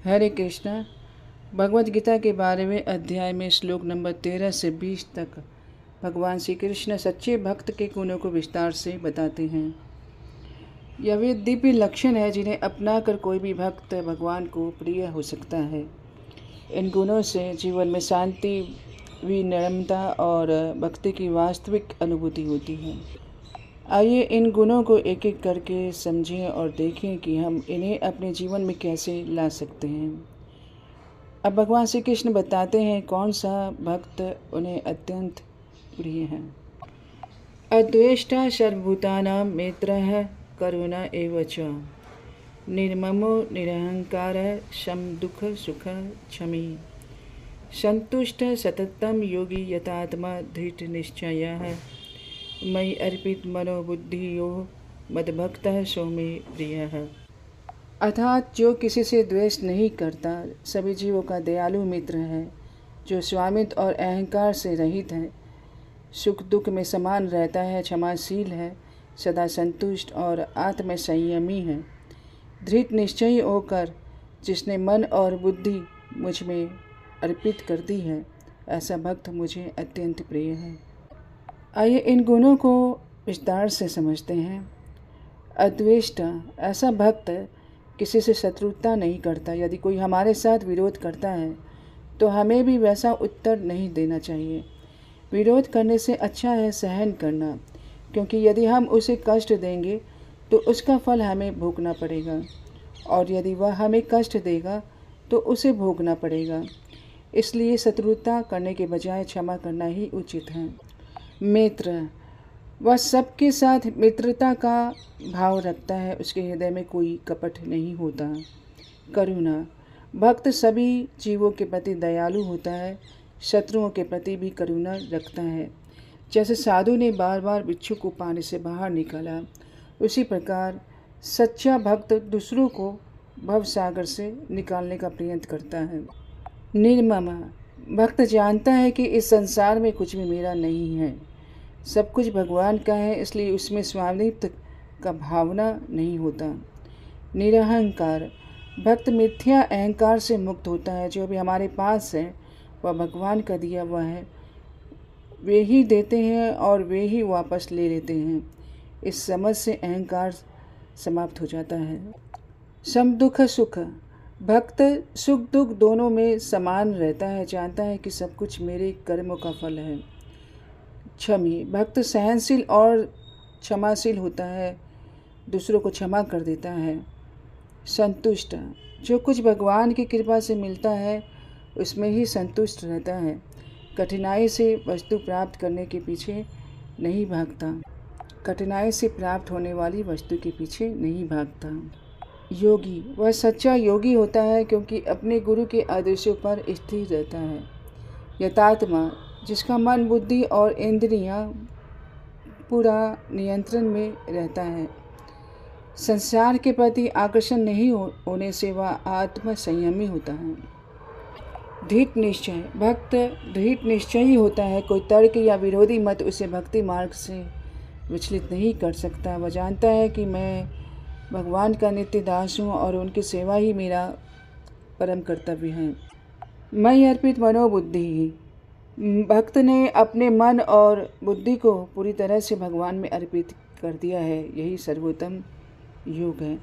हरे कृष्णा। भगवद गीता के 12वें अध्याय में श्लोक नंबर 13 से 20 तक भगवान श्री कृष्ण सच्चे भक्त के गुणों को विस्तार से बताते हैं। यह वे दिव्य लक्षण है जिन्हें अपनाकर कोई भी भक्त भगवान को प्रिय हो सकता है। इन गुणों से जीवन में शांति, विनम्रता और भक्ति की वास्तविक अनुभूति होती है। आइए इन गुणों को एक एक करके समझें और देखें कि हम इन्हें अपने जीवन में कैसे ला सकते हैं। अब भगवान श्री कृष्ण बताते हैं कौन सा भक्त उन्हें अत्यंत प्रिय है। अद्वेष्टा सर्वभूतानां मित्रः करुणा एव च, निर्ममो निरहंकारः सम दुख सुख क्षमी, संतुष्ट सततं योगी यतात्मा धृत निश्चयः, मयि अर्पित मनोबुद्धि यो मद्भक्तः सो मे प्रियः। अर्थात जो किसी से द्वेष नहीं करता, सभी जीवों का दयालु मित्र है, जो स्वामित्व और अहंकार से रहित है, सुख दुख में समान रहता है, क्षमाशील है, सदा संतुष्ट और आत्म संयमी है, दृढ़ निश्चयी होकर जिसने मन और बुद्धि मुझ में अर्पित कर दी है, ऐसा भक्त मुझे अत्यंत प्रिय है। आइए इन गुणों को विस्तार से समझते हैं। अद्वेष्टा, ऐसा भक्त किसी से शत्रुता नहीं करता। यदि कोई हमारे साथ विरोध करता है तो हमें भी वैसा उत्तर नहीं देना चाहिए। विरोध करने से अच्छा है सहन करना, क्योंकि यदि हम उसे कष्ट देंगे तो उसका फल हमें भोगना पड़ेगा, और यदि वह हमें कष्ट देगा तो उसे भोगना पड़ेगा। इसलिए शत्रुता करने के बजाय क्षमा करना ही उचित है। मित्र, वह सबके साथ मित्रता का भाव रखता है, उसके हृदय में कोई कपट नहीं होता। करुणा, भक्त सभी जीवों के प्रति दयालु होता है, शत्रुओं के प्रति भी करुणा रखता है। जैसे साधु ने बार बार बिच्छू को पानी से बाहर निकाला, उसी प्रकार सच्चा भक्त दूसरों को भवसागर से निकालने का प्रयत्न करता है। निर्ममा, भक्त जानता है कि इस संसार में कुछ भी मेरा नहीं है, सब कुछ भगवान का है, इसलिए उसमें स्वामित्व का भावना नहीं होता। निरहंकार, भक्त मिथ्या अहंकार से मुक्त होता है। जो भी हमारे पास है वह भगवान का दिया हुआ है, वे ही देते हैं और वे ही वापस ले लेते हैं। इस समझ से अहंकार समाप्त हो जाता है। सम दुख सुख, भक्त सुख दुख दोनों में समान रहता है, जानता है कि सब कुछ मेरे कर्मों का फल है। क्षमी, भक्त सहनशील और क्षमाशील होता है, दूसरों को क्षमा कर देता है। संतुष्ट, जो कुछ भगवान की कृपा से मिलता है उसमें ही संतुष्ट रहता है, कठिनाई से वस्तु प्राप्त करने के पीछे नहीं भागता, कठिनाई से प्राप्त होने वाली वस्तु के पीछे नहीं भागता। योगी, वह सच्चा योगी होता है क्योंकि अपने गुरु के आदेशों पर स्थिर रहता है। यथात्मा, जिसका मन बुद्धि और इंद्रियां पूरा नियंत्रण में रहता है। संसार के प्रति आकर्षण नहीं होने से वह आत्म संयमी होता है। दृढ़ निश्चय, भक्त दृढ़ निश्चयी होता है, कोई तर्क या विरोधी मत उसे भक्ति मार्ग से विचलित नहीं कर सकता। वह जानता है कि मैं भगवान का नित्य दास हूँ और उनकी सेवा ही मेरा परम कर्तव्य है। मैं अर्पित मनोबुद्धि ही, भक्त ने अपने मन और बुद्धि को पूरी तरह से भगवान में अर्पित कर दिया है, यही सर्वोत्तम योग है।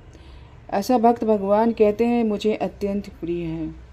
ऐसा भक्त भगवान कहते हैं मुझे अत्यंत प्रिय है।